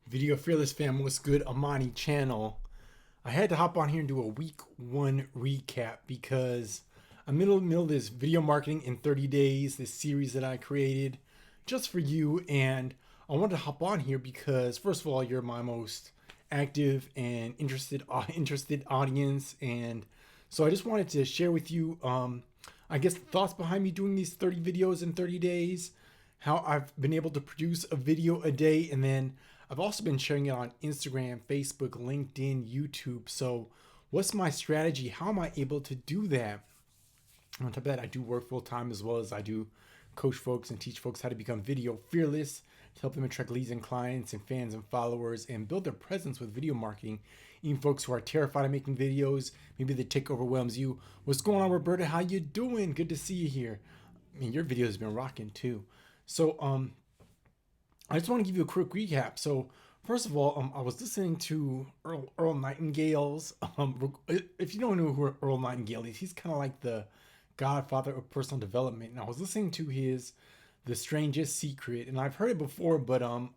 Video Fearless fam, what's good? Amani Channel. I had to hop on here and do a week one recap because I'm middle of this video marketing in 30 days, this series that I created just for you. And I wanted to hop on here because first of all, you're my most active and interested audience. And so I just wanted to share with you, I guess the thoughts behind me doing these 30 videos in 30 days, how I've been able to produce a video a day, and then I've also been sharing it on Instagram, Facebook, LinkedIn, YouTube. So, what's my strategy? How am I able to do that? On top of that, I do work full time as well as I do coach folks and teach folks how to become video fearless to help them attract leads and clients and fans and followers and build their presence with video marketing. Even folks who are terrified of making videos, maybe the tech overwhelms you. What's going on, Roberta? How you doing? Good to see you here. I mean, your video has been rocking too. So, I just want to give you a quick recap. So, first of all, I was listening to Earl Nightingale's. If you don't know who Earl Nightingale is, he's kind of like the godfather of personal development. And I was listening to his The Strangest Secret, and I've heard it before, but I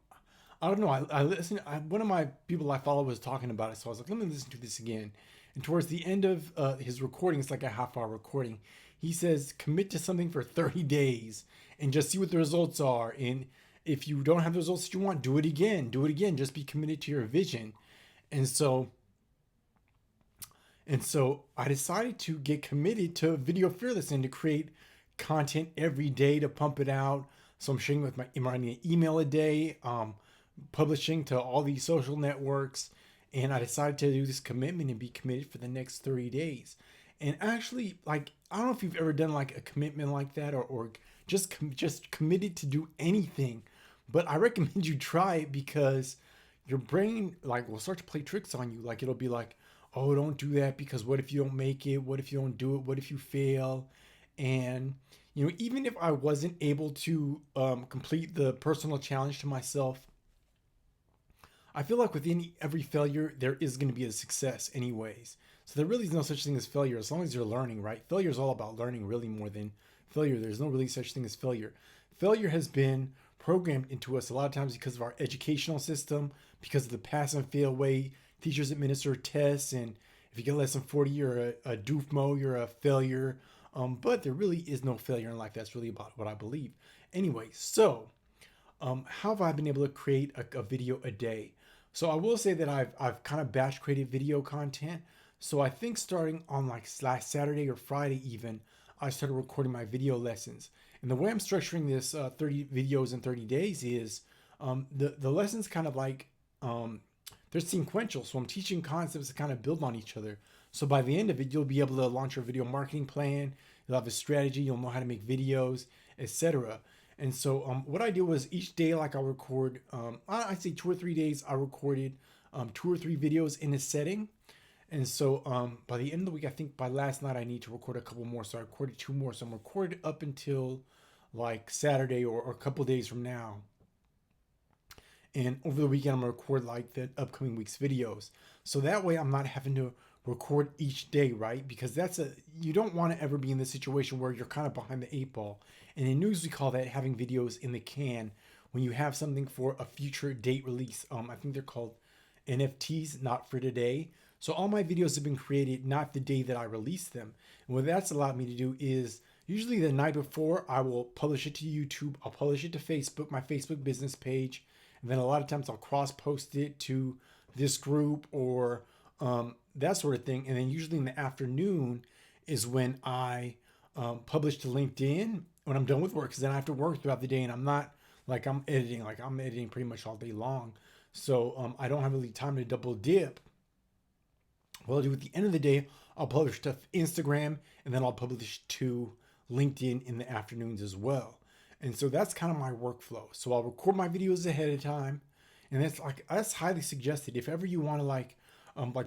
don't know. I listened. One of my people I follow was talking about it, so I was like, let me listen to this again. And towards the end of his recording, it's like a half-hour recording. He says, commit to something for 30 days and just see what the results are. And if you don't have the results that you want, do it again. Do it again. Just be committed to your vision. And so I decided to get committed to Video Fearless and to create content every day to pump it out. So I'm sharing with my email a day, publishing to all these social networks. And I decided to do this commitment and be committed for the next 30 days. And actually, like, I don't know if you've ever done like a commitment like that, or just committed to do anything, but I recommend you try it because your brain like will start to play tricks on you. Like it'll be like, oh, don't do that because what if you don't make it? What if you don't do it? What if you fail? And even if I wasn't able to complete the personal challenge to myself, I feel like within every failure, there is going to be a success, anyways. So there really is no such thing as failure as long as you're learning, right? Failure is all about learning, really, more than failure. There's no really such thing as failure. Failure has been programmed into us a lot of times because of our educational system, because of the pass and fail way teachers administer tests. And if you get less than 40, you're a doofmo, you're a failure. But there really is no failure in life. That's really about what I believe. Anyway, so how have I been able to create a video a day? So I will say that I've kind of batch created video content. So I think starting on like last Saturday or Friday even, I started recording my video lessons. And the way I'm structuring this 30 videos in 30 days is the lessons kind of like they're sequential. So I'm teaching concepts that kind of build on each other. So by the end of it, you'll be able to launch your video marketing plan. You'll have a strategy. You'll know how to make videos, etc. And so what I do was each day, like I'll record, I'd say 2 or 3 days, I recorded 2 or 3 videos in a setting. And so by the end of the week, I think by last night, I need to record a couple more. So I recorded 2 more. So I'm recorded up until like Saturday or a couple days from now. And over the weekend, I'm going to record like the upcoming week's videos. So that way I'm not having to record each day, right? Because you don't want to ever be in this situation where you're kind of behind the 8 ball. And in news, we call that having videos in the can when you have something for a future date release. I think they're called NFTs, not for today. So all my videos have been created not the day that I release them. And what that's allowed me to do is usually the night before, I will publish it to YouTube. I'll publish it to Facebook, my Facebook business page. And then a lot of times I'll cross post it to this group or that sort of thing. And then usually in the afternoon is when I publish to LinkedIn when I'm done with work, because then I have to work throughout the day and I'm not like I'm editing pretty much all day long. So I don't have really time to double dip. What I'll do at the end of the day, I'll publish to Instagram and then I'll publish to LinkedIn in the afternoons as well. And so that's kind of my workflow. So I'll record my videos ahead of time. And that's highly suggested. If ever you want to like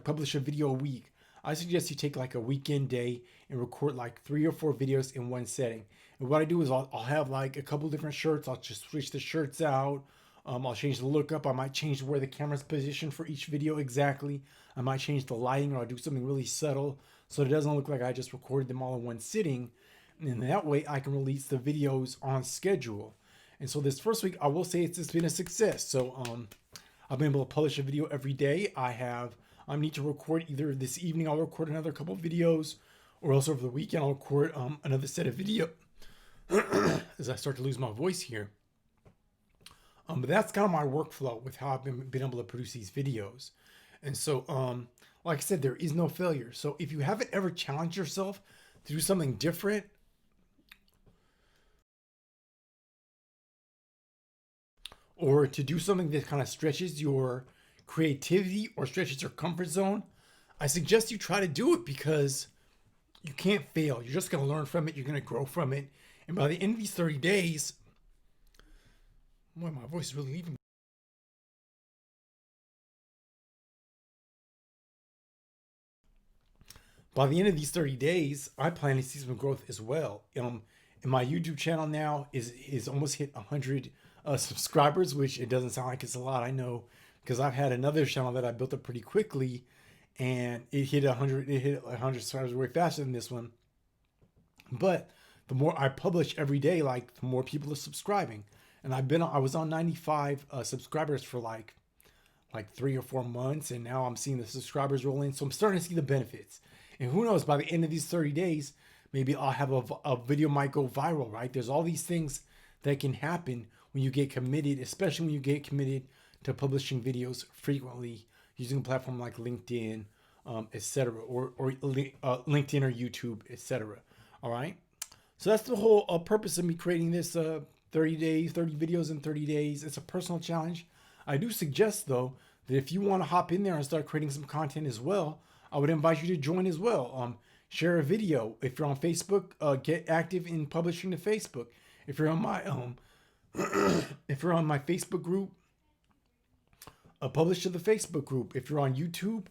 publish a video a week, I suggest you take like a weekend day and record like 3 or 4 videos in one setting. And what I do is I'll have like a couple different shirts. I'll just switch the shirts out. I'll change the look up. I might change where the camera's positioned for each video exactly. I might change the lighting, or I'll do something really subtle so it doesn't look like I just recorded them all in one sitting. And that way I can release the videos on schedule. And so this first week, I will say it's been a success. So I've been able to publish a video every day. I need to record either this evening. I'll record another couple of videos, or else over the weekend I'll record another set of video as I start to lose my voice here. But that's kind of my workflow with how I've been able to produce these videos. And so, like I said, there is no failure. So if you haven't ever challenged yourself to do something different, or to do something that kind of stretches your creativity or stretches your comfort zone, I suggest you try to do it, because you can't fail. You're just going to learn from it. You're going to grow from it. And by the end of these 30 days, boy, my voice is really leaving. By the end of these 30 days, I plan to see some growth as well. And my YouTube channel now is almost hit 100 subscribers, which it doesn't sound like it's a lot, I know, because I've had another channel that I built up pretty quickly, and it hit 100. It hit 100 subscribers way faster than this one. But the more I publish every day, like, the more people are subscribing. And I was on 95 subscribers for like 3 or 4 months, and now I'm seeing the subscribers roll in. So I'm starting to see the benefits. And who knows, by the end of these 30 days, maybe I'll have a video might go viral, right? There's all these things that can happen when you get committed, especially when you get committed to publishing videos frequently using a platform like LinkedIn, etc., or LinkedIn or YouTube, etc. All right. So that's the whole purpose of me creating this 30 videos in 30 days. It's a personal challenge. I do suggest, though, that if you want to hop in there and start creating some content as well, I would invite you to join as well. Share a video. If you're on Facebook, get active in publishing to Facebook. If you're on my if you're on my Facebook group, publish to the Facebook group. If you're on YouTube,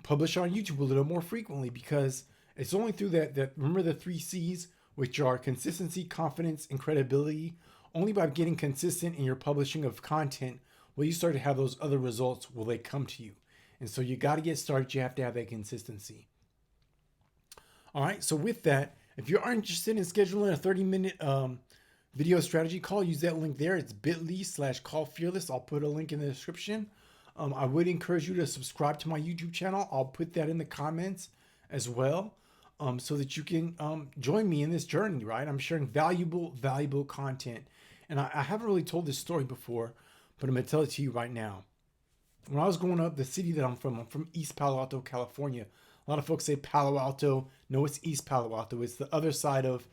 publish on YouTube a little more frequently, because it's only through that remember the 3 C's, which are consistency, confidence, and credibility. Only by getting consistent in your publishing of content will you start to have those other results, will they come to you. And so you got to get started. You have to have that consistency. All right. So with that, if you are interested in scheduling a 30-minute video strategy call, use that link there. It's bit.ly/callfearless. I'll put a link in the description. I would encourage you to subscribe to my YouTube channel. I'll put that in the comments as well, so that you can join me in this journey, right? I'm sharing valuable content. And I haven't really told this story before, but I'm going to tell it to you right now. When I was growing up, the city that I'm from East Palo Alto, California. A lot of folks say Palo Alto. No, it's East Palo Alto. It's the other side of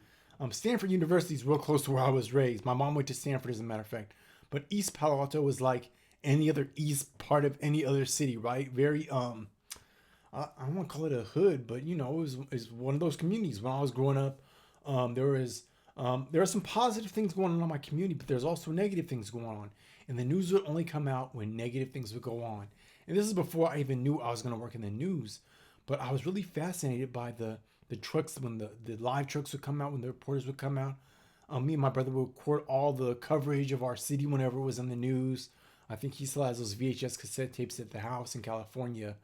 Stanford University is real close to where I was raised. My mom went to Stanford, as a matter of fact. But East Palo Alto was like any other east part of any other city, right? Very, I don't want to call it a hood, but, you know, it was one of those communities. When I was growing up, there are some positive things going on in my community, but there's also negative things going on. And the news would only come out when negative things would go on. And this is before I even knew I was going to work in the news. But I was really fascinated by the trucks, when the live trucks would come out, when the reporters would come out. Me and my brother would record all the coverage of our city whenever it was in the news. I think he still has those VHS cassette tapes at the house in California.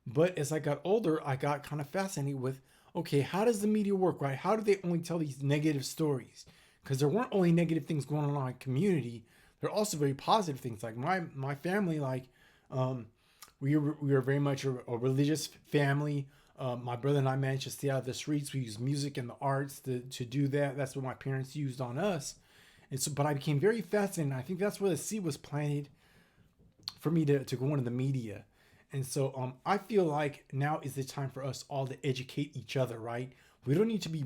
But as I got older, I got kind of fascinated with, okay, how does the media work, right? How do they only tell these negative stories? Because there weren't only negative things going on in my community. There are also very positive things. Like my family, like we were very much a religious family. My brother and I managed to stay out of the streets. We used music and the arts to do that. That's what my parents used on us. And so, but I became very fascinated. I think that's where the seed was planted for me to go into the media. And so I feel like now is the time for us all to educate each other, right? We don't need to be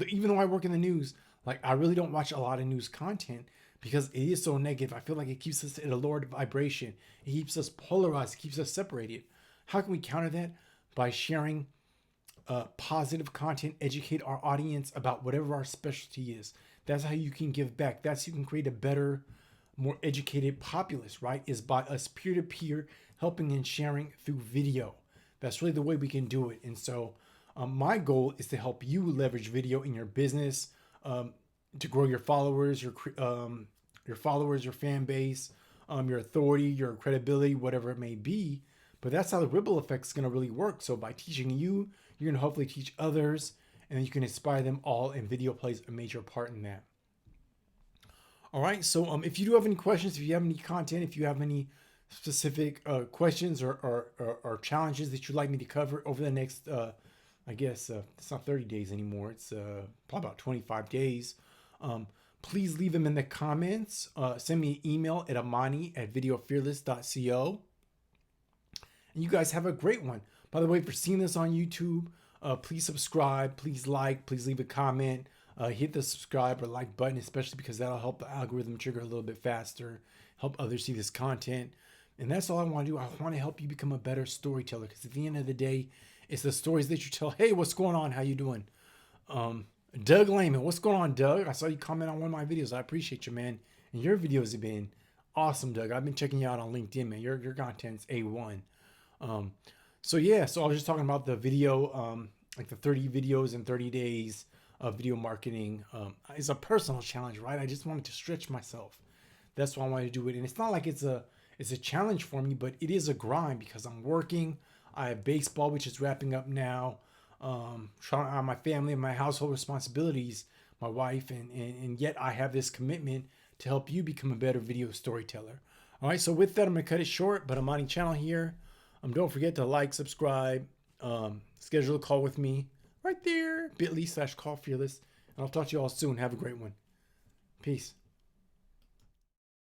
even though I work in the news, like, I really don't watch a lot of news content because it is so negative. I feel like it keeps us at a lower vibration. It keeps us polarized. It keeps us separated. How can we counter that? By sharing positive content, educate our audience about whatever our specialty is. That's how you can give back. That's how you can create a better, more educated populace, right? Is by us peer-to-peer helping and sharing through video. That's really the way we can do it. And so my goal is to help you leverage video in your business, to grow your followers, your fan base, your authority, your credibility, whatever it may be. But that's how the ripple effect is going to really work. So by teaching you, you're going to hopefully teach others, and then you can inspire them all, and video plays a major part in that. All right. So if you do have any questions, if you have any content, if you have any specific questions or challenges that you'd like me to cover over the next, I guess it's not 30 days anymore. It's probably about 25 days. Please leave them in the comments. Send me an email at amani@videofearless.co. And you guys have a great one. By the way, for seeing this on YouTube, please subscribe, please like, please leave a comment, hit the subscribe or like button, especially because that'll help the algorithm trigger a little bit faster, help others see this content. And that's all I want to do. I want to help you become a better storyteller, because at the end of the day, it's the stories that you tell. Hey, what's going on? How you doing? Doug Lehman, what's going on, Doug? I saw you comment on one of my videos. I appreciate you, man. And your videos have been awesome, Doug. I've been checking you out on LinkedIn, man. Your content's A1. So yeah, so I was just talking about the video, like the 30 videos in 30 days of video marketing. It's a personal challenge, right? I just wanted to stretch myself. That's why I wanted to do it. And it's not like it's a challenge for me, but it is a grind because I'm working. I have baseball, which is wrapping up now. Trying on my family and my household responsibilities, my wife, and yet I have this commitment to help you become a better video storyteller. All right, so with that, I'm gonna cut it short, but Amani Channel here. Don't forget to like, subscribe, schedule a call with me right there, bit.ly/callfearless. And I'll talk to you all soon. Have a great one. Peace.